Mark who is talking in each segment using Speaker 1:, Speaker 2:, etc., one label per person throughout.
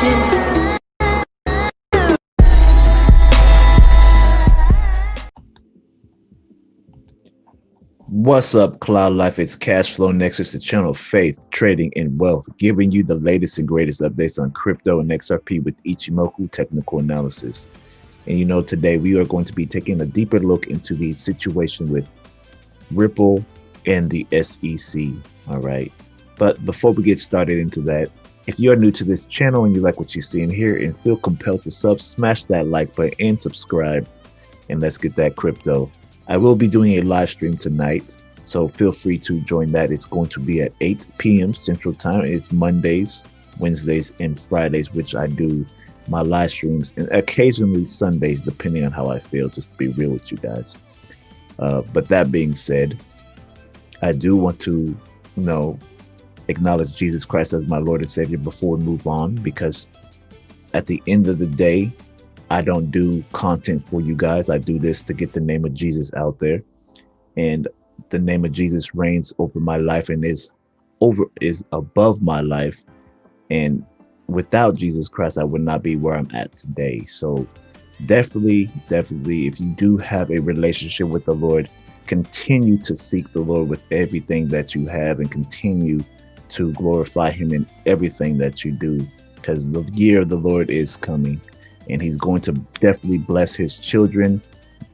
Speaker 1: motion.
Speaker 2: What's up, CloudLife? It's Cash Flow Nexus, the channel of faith, trading, and wealth, giving you the latest and greatest updates on crypto and XRP with Ichimoku technical analysis. And today we are going to be taking a deeper look into the situation with Ripple and the SEC. All right. But before we get started into that, if you are new to this channel and you like what you see in here and feel compelled to smash that like button and subscribe, and let's get that crypto. I will be doing a live stream tonight, so feel free to join that. It's going to be at 8 p.m. Central Time. It's Mondays, Wednesdays, and Fridays, which I do my live streams, and occasionally Sundays, depending on how I feel, just to be real with you guys. But that being said, I do want to, acknowledge Jesus Christ as my Lord and Savior before we move on, because at the end of the day, I don't do content for you guys. I do this to get the name of Jesus out there, and the name of Jesus reigns over my life and is above my life. And without Jesus Christ, I would not be where I'm at today. So definitely, if you do have a relationship with the Lord, continue to seek the Lord with everything that you have and continue to glorify him in everything that you do, because the year of the Lord is coming. And he's going to definitely bless his children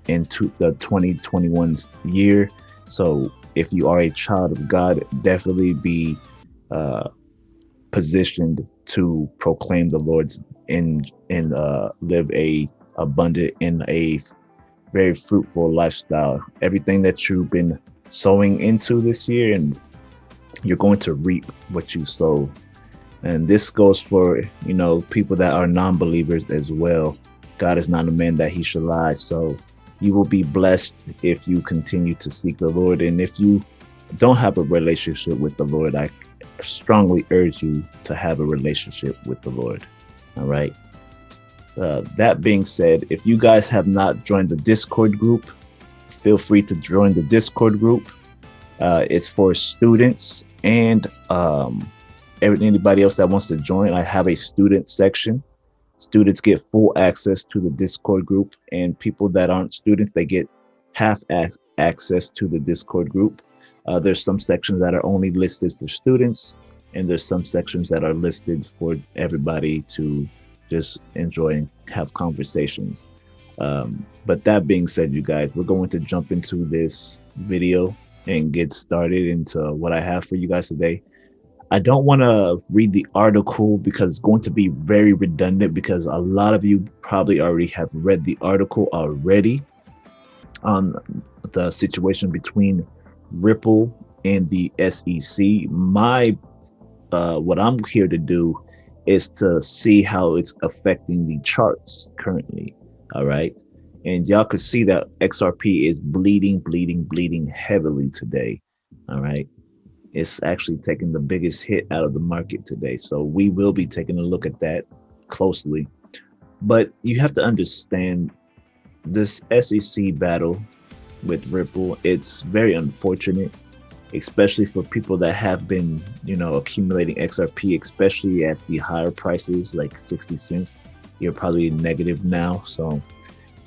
Speaker 2: into the 2021 year. So if you are a child of God, definitely be positioned to proclaim the Lord's and live a abundant and a very fruitful lifestyle. Everything that you've been sowing into this year, and you're going to reap what you sow. And this goes for, people that are non-believers as well. God is not a man that he should lie. So you will be blessed if you continue to seek the Lord. And if you don't have a relationship with the Lord, I strongly urge you to have a relationship with the Lord. All right. That being said, if you guys have not joined the Discord group, feel free to join the Discord group. It's for students and anybody else that wants to join. I have a student section. Students get full access to the Discord group, and people that aren't students, they get half access to the Discord group. There's some sections that are only listed for students, and there's some sections that are listed for everybody to just enjoy and have conversations. But that being said, you guys, we're going to jump into this video and get started into what I have for you guys today. I don't want to read the article because it's going to be very redundant, because a lot of you probably already have read the article already on the situation between Ripple and the SEC. What I'm here to do is to see how it's affecting the charts currently. All right. And y'all could see that XRP is bleeding heavily today. All right. It's actually taking the biggest hit out of the market today. So we will be taking a look at that closely. But you have to understand this SEC battle with Ripple. It's very unfortunate, especially for people that have been, accumulating XRP, especially at the higher prices, like 60 cents. You're probably negative now. So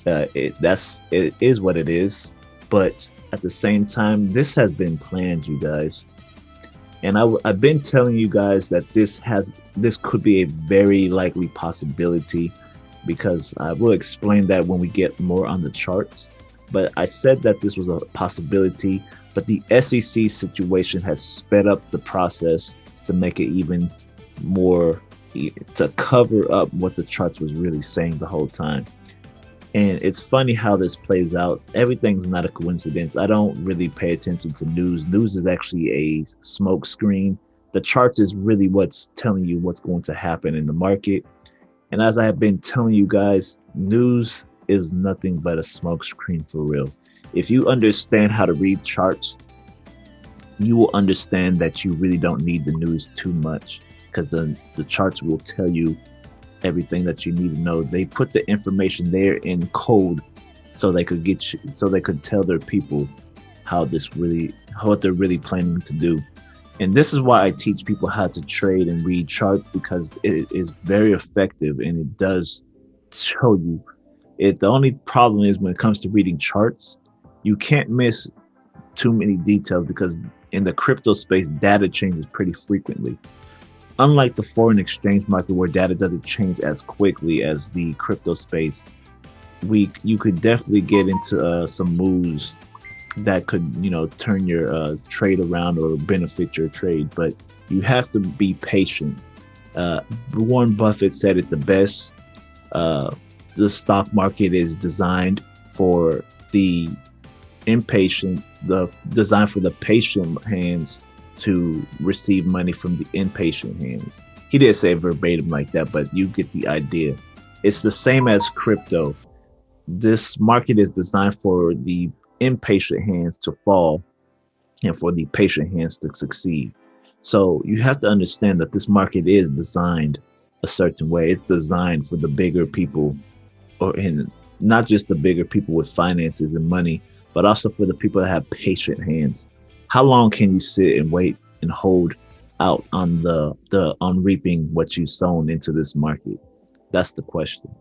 Speaker 2: it is what it is. But at the same time, this has been planned, you guys. And I've been telling you guys that this could be a very likely possibility, because I will explain that when we get more on the charts. But I said that this was a possibility, but the SEC situation has sped up the process to make it even more, to cover up what the charts was really saying the whole time. And it's funny how this plays out. Everything's not a coincidence. I don't really pay attention to news. News is actually a smoke screen. The chart is really what's telling you what's going to happen in the market. And as I have been telling you guys, news is nothing but a smoke screen for real. If you understand how to read charts, you will understand that you really don't need the news too much, because the charts will tell you everything that you need to know. They put the information there in code so they could tell their people what they're really planning to do. And this is why I teach people how to trade and read charts, because it is very effective and it does show you it. The only problem is when it comes to reading charts, you can't miss too many details, because in the crypto space, data changes pretty frequently. Unlike the foreign exchange market where data doesn't change as quickly as the crypto space, you could definitely get into some moves that could, turn your trade around or benefit your trade, but you have to be patient. Warren Buffett said it the best. The stock market is designed for the impatient, designed for the patient hands to receive money from the impatient hands. He didn't say verbatim like that, but you get the idea. It's the same as crypto. This market is designed for the impatient hands to fall and for the patient hands to succeed. So you have to understand that this market is designed a certain way. It's designed for the bigger people, and not just the bigger people with finances and money, but also for the people that have patient hands. How long can you sit and wait and hold out on on reaping what you've sown into this market? That's the question.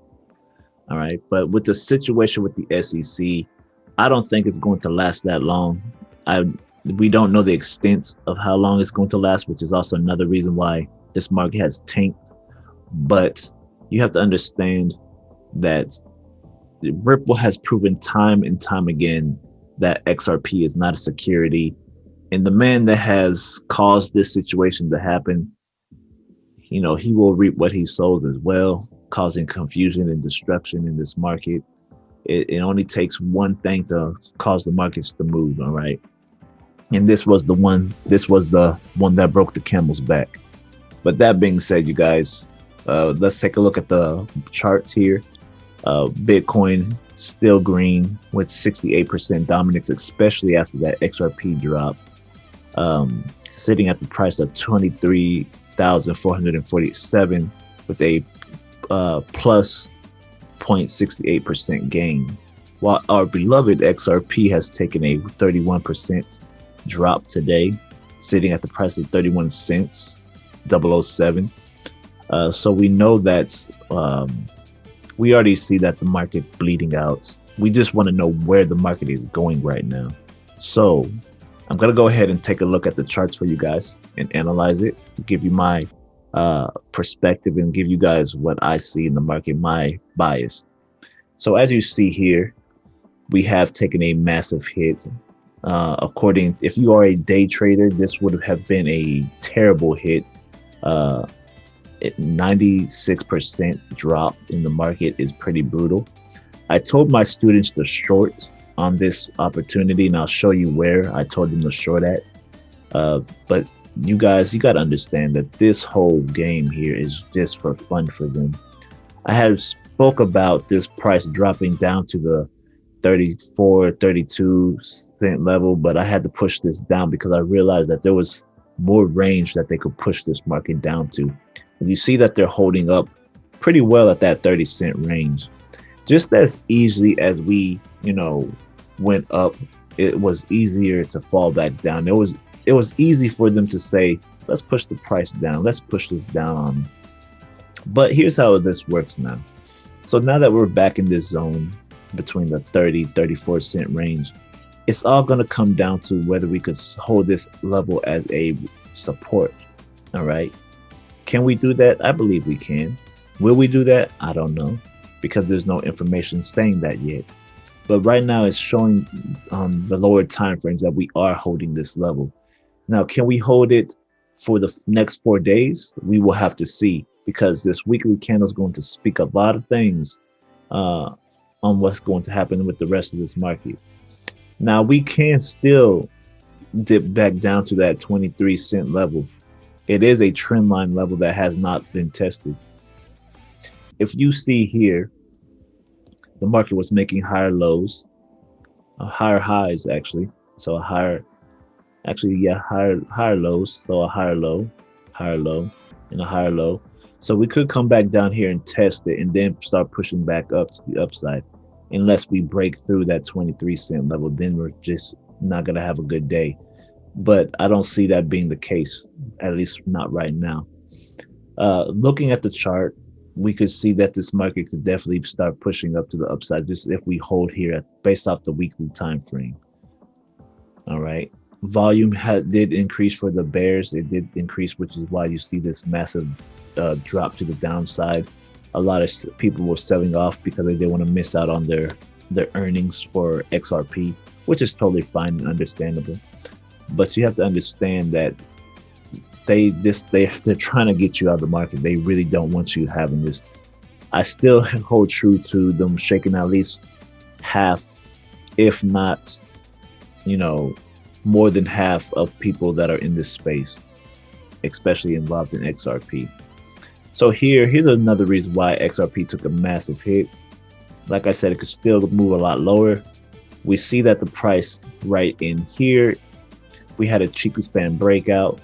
Speaker 2: All right. But with the situation with the SEC, I don't think it's going to last that long. We don't know the extent of how long it's going to last, which is also another reason why this market has tanked. But you have to understand that Ripple has proven time and time again that XRP is not a security. And the man that has caused this situation to happen, he will reap what he sows as well, causing confusion and destruction in this market. It only takes one thing to cause the markets to move, all right? And this was the one that broke the camel's back. But that being said, you guys, let's take a look at the charts here. Bitcoin still green with 68% dominance, especially after that XRP drop, sitting at the price of 23,447 with a plus 0.68% gain, while our beloved XRP has taken a 31% drop today, sitting at the price of 31 cents 007. So we know that we already see that the market's bleeding out. We just want to know where the market is going right now. So I'm going to go ahead and take a look at the charts for you guys and analyze it, give you my perspective and give you guys what I see in the market, my bias. So as you see here, we have taken a massive hit. If you are a day trader, this would have been a terrible hit. 96% drop in the market is pretty brutal. I told my students to short on this opportunity, and I'll show you where I told them to short at. But you guys, you got to understand that this whole game here is just for fun for them. I have spoke about this price dropping down to the 34, 32 cent level, but I had to push this down because I realized that there was more range that they could push this market down to. You see that they're holding up pretty well at that 30-cent range. Just as easily as we, went up, it was easier to fall back down. It was easy for them to say, let's push the price down. Let's push this down. But here's how this works now. So now that we're back in this zone between the 34 cent range, it's all going to come down to whether we could hold this level as a support. All right. Can we do that? I believe we can. Will we do that? I don't know, because there's no information saying that yet. But right now it's showing on the lower time frames that we are holding this level. Now, can we hold it for the next 4 days? We will have to see, because this weekly candle is going to speak a lot of things on what's going to happen with the rest of this market. Now, we can still dip back down to that 23 cent level. It is a trend line level that has not been tested. If you see here, the market was making higher lows, higher highs actually. So higher lows. So a higher low, and a higher low. So we could come back down here and test it and then start pushing back up to the upside. Unless we break through that 23 cent level, then we're just not going to have a good day. but I don't see that being the case, at least not right now. Looking at the chart, we could see that this market could definitely start pushing up to the upside just if we hold here based off the weekly time frame. All right. Volume did increase for the bears. It did increase, which is why you see this massive drop to the downside. A lot of people were selling off because they didn't want to miss out on their earnings for XRP, which is totally fine and understandable. But you have to understand that they're trying to get you out of the market. They really don't want you having this. I still hold true to them shaking at least half, if not, more than half of people that are in this space, especially involved in XRP. So here's another reason why XRP took a massive hit. Like I said, it could still move a lot lower. We see that the price right in here, we had a Chiku span breakout.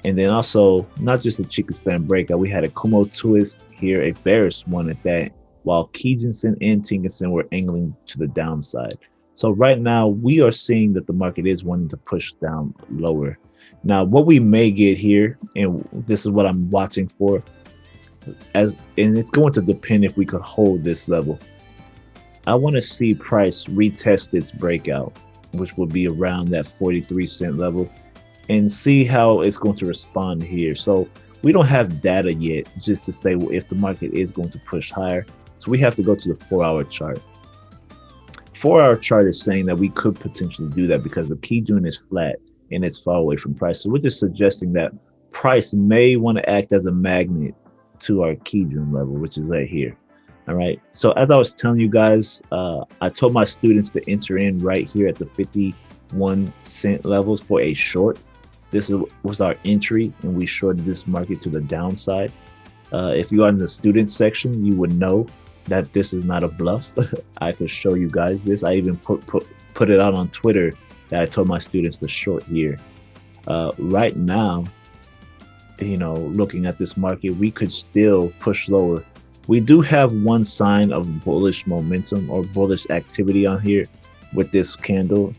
Speaker 2: And then also, not just a Chiku span breakout, we had a Kumo twist here, a bearish one at that, while Kijinsen and Tenkan-sen were angling to the downside. So right now, we are seeing that the market is wanting to push down lower. Now, what we may get here, and this is what I'm watching for, and it's going to depend if we could hold this level. I want to see price retest its breakout, which will be around that 43-cent level, and see how it's going to respond here. So we don't have data yet just to say if the market is going to push higher. So we have to go to the 4-hour chart. 4-hour chart is saying that we could potentially do that because the Kijun is flat and it's far away from price. So we're just suggesting that price may want to act as a magnet to our Kijun level, which is right here. All right. So as I was telling you guys, I told my students to enter in right here at the 51-cent levels for a short. This was our entry, and we shorted this market to the downside. If you are in the student section, you would know that this is not a bluff. I could show you guys this. I even put it out on Twitter that I told my students to short here. Right now, looking at this market, we could still push lower. We do have one sign of bullish momentum or bullish activity on here with this candle,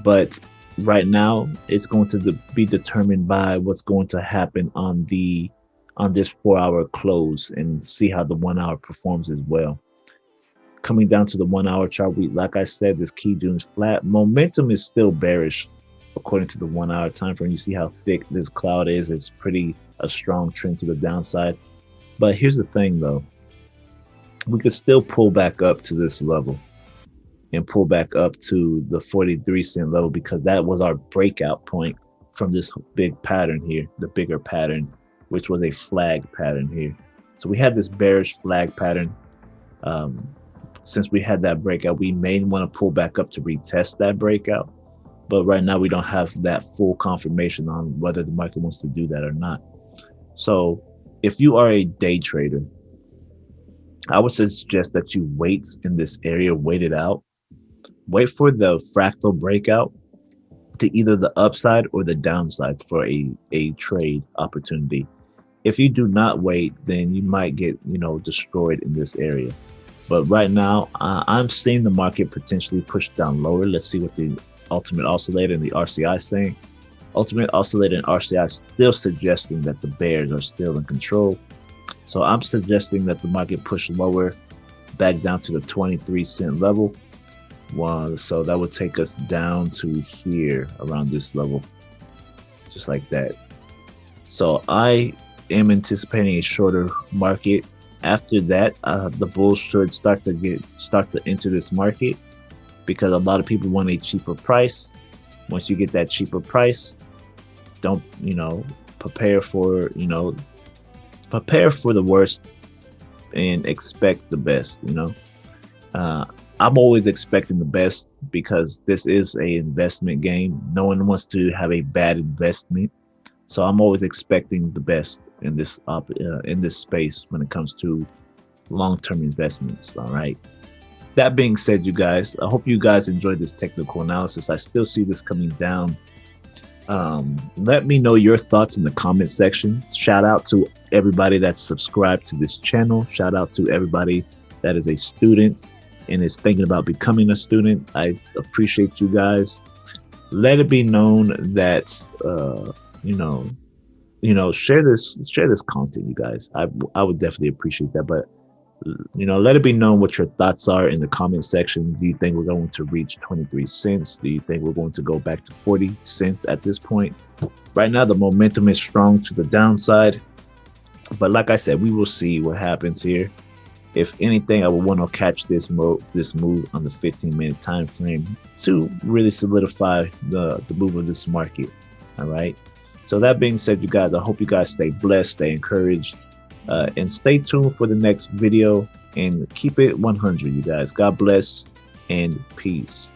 Speaker 2: but right now it's going to be determined by what's going to happen on this 4-hour close, and see how the 1 hour performs as well. Coming down to the 1-hour chart, like I said, this Kijun is flat. Momentum is still bearish according to the 1-hour time frame. You see how thick this cloud is. It's a strong trend to the downside. But here's the thing though, we could still pull back up to this level and pull back up to the 43-cent level, because that was our breakout point from this big pattern here, the bigger pattern, which was a flag pattern here. So we had this bearish flag pattern. Since we had that breakout, we may want to pull back up to retest that breakout. But right now we don't have that full confirmation on whether the market wants to do that or not. So if you are a day trader, I would suggest that you wait in this area, wait it out. Wait for the fractal breakout to either the upside or the downside for a trade opportunity. If you do not wait, then you might get destroyed in this area. But right now, I'm seeing the market potentially push down lower. Let's see what the ultimate oscillator and the RCI is saying. Ultimate oscillator and RCI still suggesting that the bears are still in control. So I'm suggesting that the market push lower, back down to the 23-cent level. So that would take us down to here around this level, just like that. So I am anticipating a shorter market. After that, the bulls should start to enter this market, because a lot of people want a cheaper price. Once you get that cheaper price, don't prepare for the worst and expect the best. I'm always expecting the best, because this is a investment game. No one wants to have a bad investment, so I'm always expecting the best in this space when it comes to long-term investments. All right. That being said, you guys, I hope you guys enjoyed this technical analysis. I still see this coming down. Let me know your thoughts in the comment section. Shout out to everybody that's subscribed to this channel. Shout out to everybody that is a student and is thinking about becoming a student. I appreciate you guys. let it be known that you know, share this content, you guys. I would definitely appreciate that. But let it be known what your thoughts are in the comment section. Do you think we're going to reach 23 cents? Do you think we're going to go back to 40 cents at this point? Right now, the momentum is strong to the downside. But like I said, we will see what happens here. If anything, I would want to catch this move on the 15-minute time frame to really solidify the move of this market. All right. So that being said, you guys, I hope you guys stay blessed, stay encouraged. And stay tuned for the next video and keep it 100, you guys. God bless and peace.